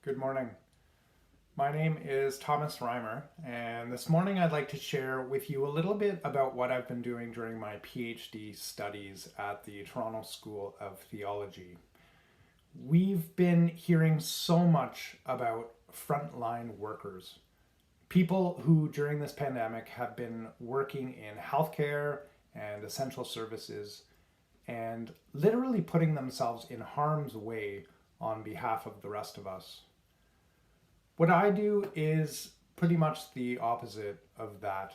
Good morning. My name is Thomas Reimer, and this morning I'd like to share with you a little bit about what I've been doing during my PhD studies at the Toronto School of Theology. We've been hearing so much about frontline workers, people who during this pandemic have been working in healthcare and essential services and literally putting themselves in harm's way on behalf of the rest of us. What I do is pretty much the opposite of that,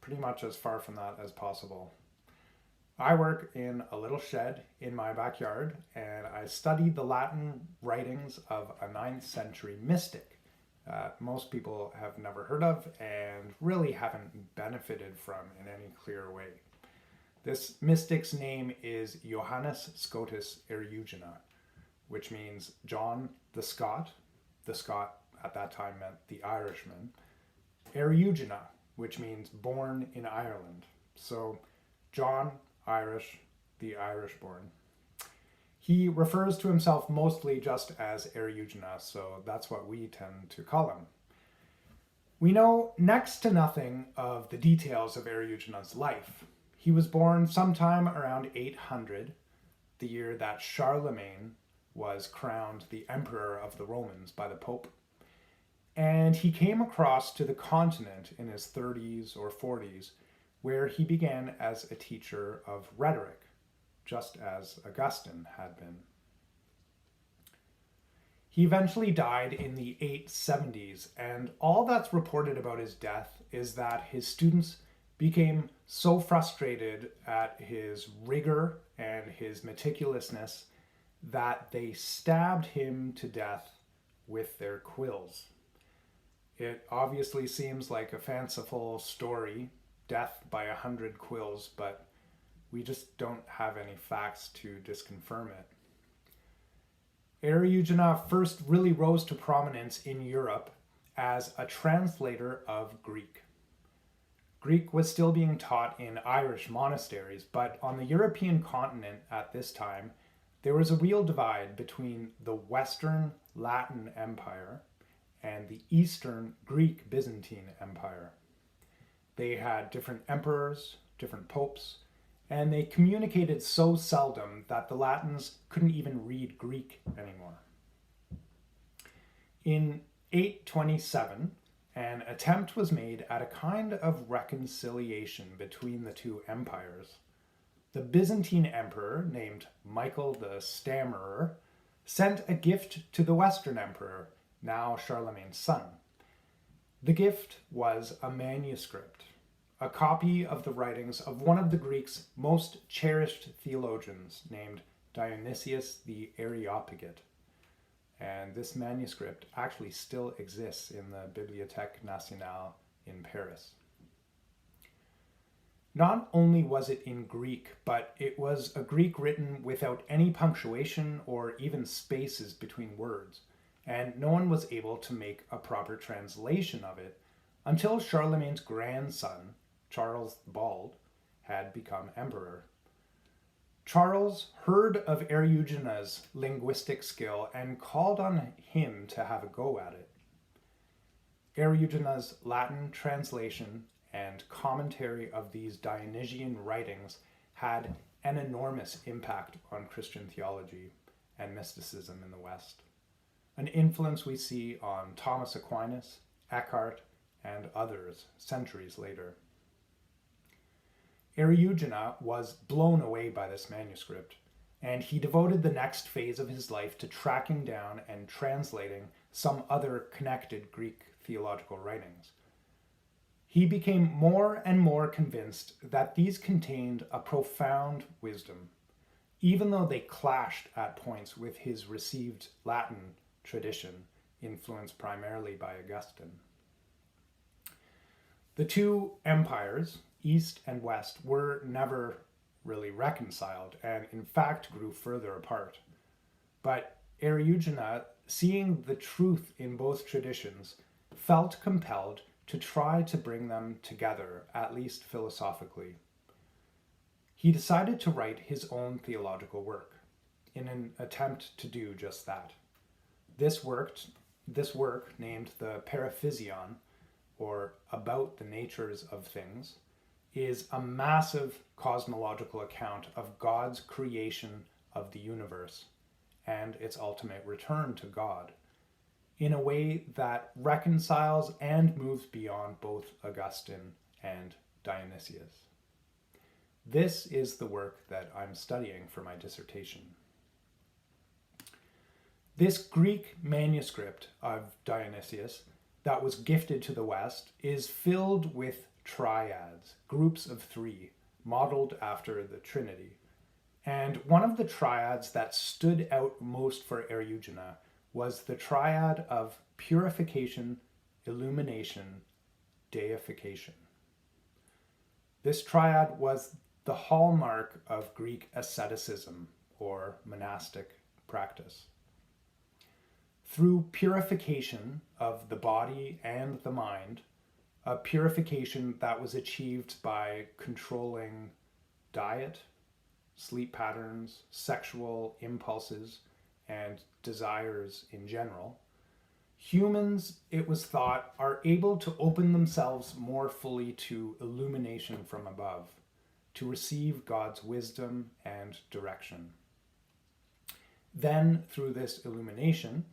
pretty much as far from that as possible. I work in a little shed in my backyard and I study the Latin writings of a 9th century mystic most people have never heard of and really haven't benefited from in any clear way. This mystic's name is Johannes Scotus Eriugena, which means John the Scot. The Scot at that time meant the Irishman. Eriugena, which means born in Ireland. So John, Irish, the Irish born. He refers to himself mostly just as Eriugena, so that's what we tend to call him. We know next to nothing of the details of Eriugena's life. He was born sometime around 800, the year that Charlemagne was crowned the Emperor of the Romans by the Pope. And he came across to the continent in his 30s or 40s, where he began as a teacher of rhetoric, just as Augustine had been. He eventually died in the 870s, and all that's reported about his death is that his students became so frustrated at his rigor and his meticulousness that they stabbed him to death with their quills. It obviously seems like a fanciful story, death by 100 quills, but we just don't have any facts to disconfirm it. Eriugena first really rose to prominence in Europe as a translator of Greek. Greek was still being taught in Irish monasteries, but on the European continent at this time, there was a real divide between the Western Latin Empire and the Eastern Greek Byzantine Empire. They had different emperors, different popes, and they communicated so seldom that the Latins couldn't even read Greek anymore. In 827, an attempt was made at a kind of reconciliation between the two empires. The Byzantine emperor, named Michael the Stammerer, sent a gift to the Western emperor, now Charlemagne's son. The gift was a manuscript, a copy of the writings of one of the Greeks' most cherished theologians, named Dionysius the Areopagite. And this manuscript actually still exists in the Bibliothèque Nationale in Paris. Not only was it in Greek, but it was a Greek written without any punctuation or even spaces between words, and no one was able to make a proper translation of it until Charlemagne's grandson, Charles the Bald, had become emperor. Charles heard of Eriugena's linguistic skill and called on him to have a go at it. Eriugena's Latin translation and commentary of these Dionysian writings had an enormous impact on Christian theology and mysticism in the West, an influence we see on Thomas Aquinas, Eckhart, and others centuries later. Eriugena was blown away by this manuscript, and he devoted the next phase of his life to tracking down and translating some other connected Greek theological writings. He became more and more convinced that these contained a profound wisdom, even though they clashed at points with his received Latin tradition, influenced primarily by Augustine. The two empires, East and West, were never really reconciled and in fact grew further apart. But Eriugena, seeing the truth in both traditions, felt compelled to try to bring them together, at least philosophically. He decided to write his own theological work in an attempt to do just that. This work, named the Periphyseon, or About the Natures of Things, is a massive cosmological account of God's creation of the universe and its ultimate return to God, in a way that reconciles and moves beyond both Augustine and Dionysius. This is the work that I'm studying for my dissertation. This Greek manuscript of Dionysius that was gifted to the West is filled with triads, groups of three, modeled after the Trinity. And one of the triads that stood out most for Eriugena was the triad of purification, illumination, deification. This triad was the hallmark of Greek asceticism, or monastic practice. Through purification of the body and the mind, a purification that was achieved by controlling diet, sleep patterns, sexual impulses, and desires in general, humans, it was thought, are able to open themselves more fully to illumination from above, to receive God's wisdom and direction. Then, through this illumination,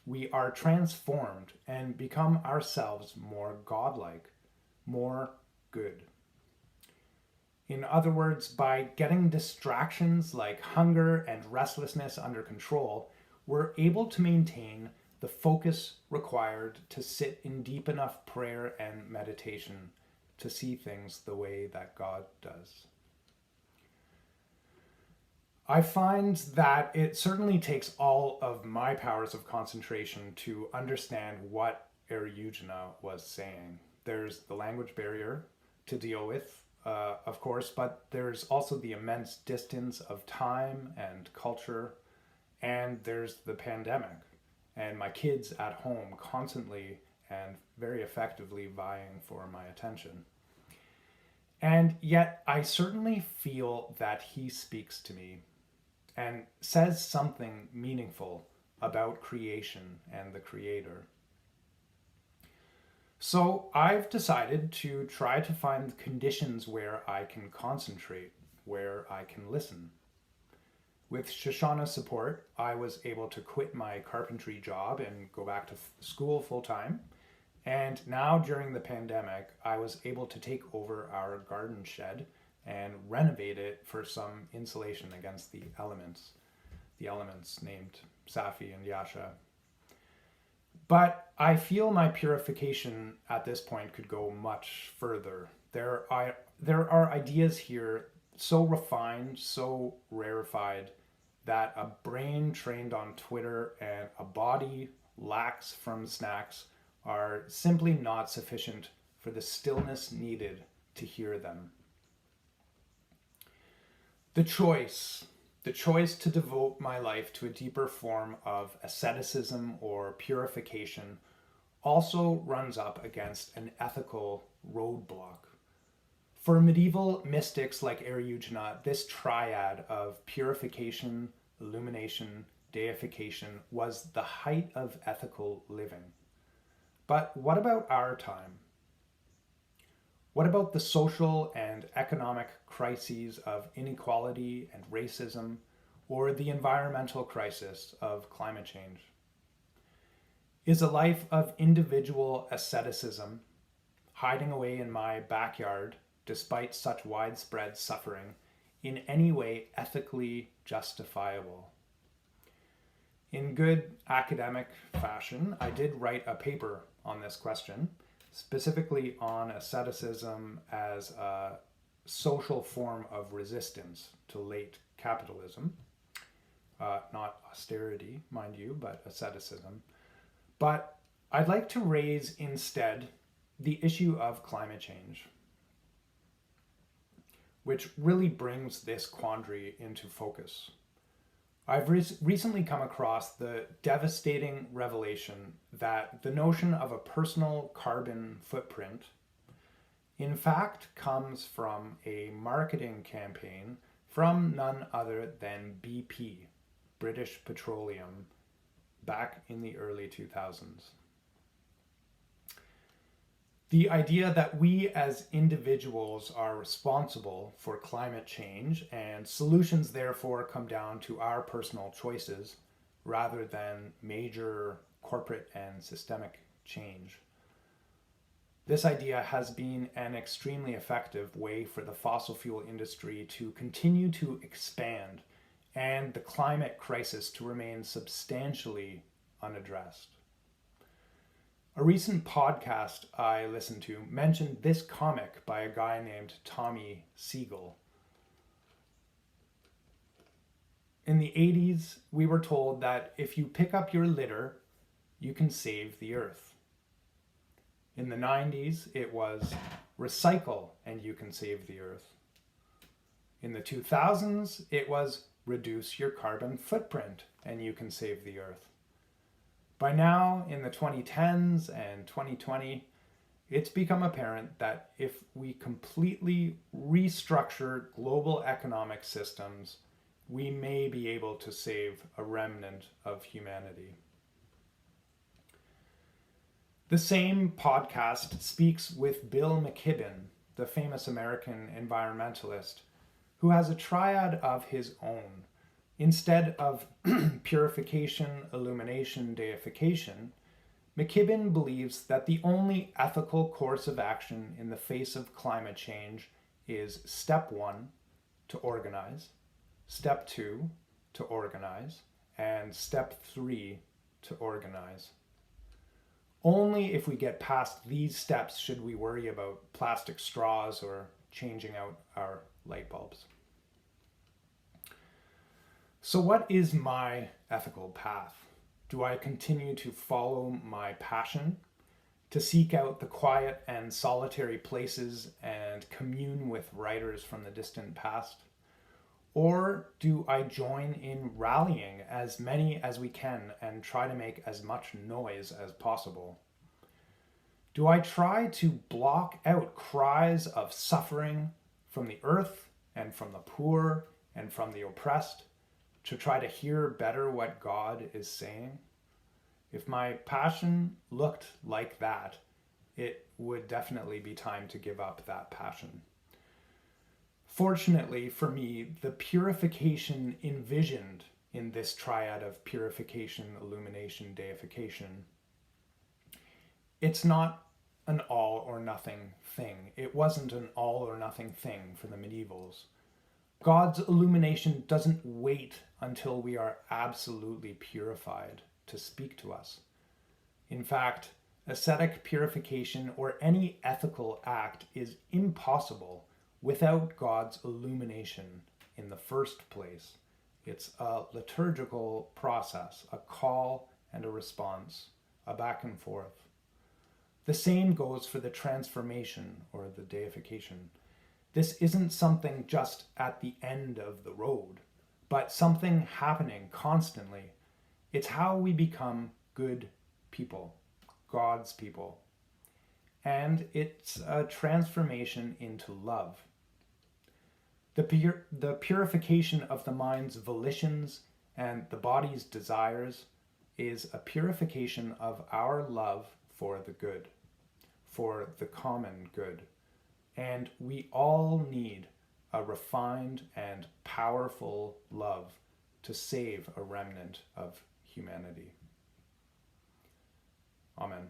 we are transformed and become ourselves more godlike, more good. In other words, by getting distractions like hunger and restlessness under control, we're able to maintain the focus required to sit in deep enough prayer and meditation to see things the way that God does. I find that it certainly takes all of my powers of concentration to understand what Eriugena was saying. There's the language barrier to deal with, of course, but there's also the immense distance of time and culture, and there's the pandemic, and my kids at home constantly and very effectively vying for my attention. And yet, I certainly feel that he speaks to me and says something meaningful about creation and the Creator. So I've decided to try to find conditions where I can concentrate, where I can listen. With Shoshana's support, I was able to quit my carpentry job and go back to school full-time. And now during the pandemic, I was able to take over our garden shed and renovate it for some insulation against the elements named Safi and Yasha. But I feel my purification at this point could go much further. There are ideas here so refined, so rarefied, that a brain trained on Twitter and a body lax from snacks are simply not sufficient for the stillness needed to hear them. The choice to devote my life to a deeper form of asceticism or purification also runs up against an ethical roadblock. For medieval mystics like Eriugena, this triad of purification, illumination, deification was the height of ethical living. But what about our time? What about the social and economic crises of inequality and racism, or the environmental crisis of climate change? Is a life of individual asceticism, hiding away in my backyard despite such widespread suffering, in any way ethically justifiable? In good academic fashion, I did write a paper on this question, specifically on asceticism as a social form of resistance to late capitalism. Not austerity, mind you, but asceticism. But I'd like to raise instead the issue of climate change, which really brings this quandary into focus. I've recently come across the devastating revelation that the notion of a personal carbon footprint in fact comes from a marketing campaign from none other than BP, British Petroleum, back in the early 2000s. The idea that we as individuals are responsible for climate change and solutions therefore come down to our personal choices rather than major corporate and systemic change. This idea has been an extremely effective way for the fossil fuel industry to continue to expand and the climate crisis to remain substantially unaddressed. A recent podcast I listened to mentioned this comic by a guy named Tommy Siegel. In the 80s, we were told that if you pick up your litter, you can save the earth. In the 90s, it was recycle and you can save the earth. In the 2000s, it was reduce your carbon footprint and you can save the earth. By now, in the 2010s and 2020, it's become apparent that if we completely restructure global economic systems, we may be able to save a remnant of humanity. The same podcast speaks with Bill McKibben, the famous American environmentalist, who has a triad of his own. Instead of purification, illumination, deification, McKibben believes that the only ethical course of action in the face of climate change is step 1, to organize, step 2, to organize, and step 3, to organize. Only if we get past these steps should we worry about plastic straws or changing out our light bulbs. So what is my ethical path? Do I continue to follow my passion, to seek out the quiet and solitary places and commune with writers from the distant past? Or do I join in rallying as many as we can and try to make as much noise as possible? Do I try to block out cries of suffering from the earth and from the poor and from the oppressed to try to hear better what God is saying? If my passion looked like that, it would definitely be time to give up that passion. Fortunately for me, the purification envisioned in this triad of purification, illumination, deification, it's not an all or nothing thing. It wasn't an all or nothing thing for the medievals. God's illumination doesn't wait until we are absolutely purified to speak to us. In fact, ascetic purification or any ethical act is impossible without God's illumination in the first place. It's a liturgical process, a call and a response, a back and forth. The same goes for the transformation or the deification. This isn't something just at the end of the road, but something happening constantly. It's how we become good people, God's people. And it's a transformation into love. The purification of the mind's volitions and the body's desires is a purification of our love for the good, for the common good. And we all need a refined and powerful love to save a remnant of humanity. Amen.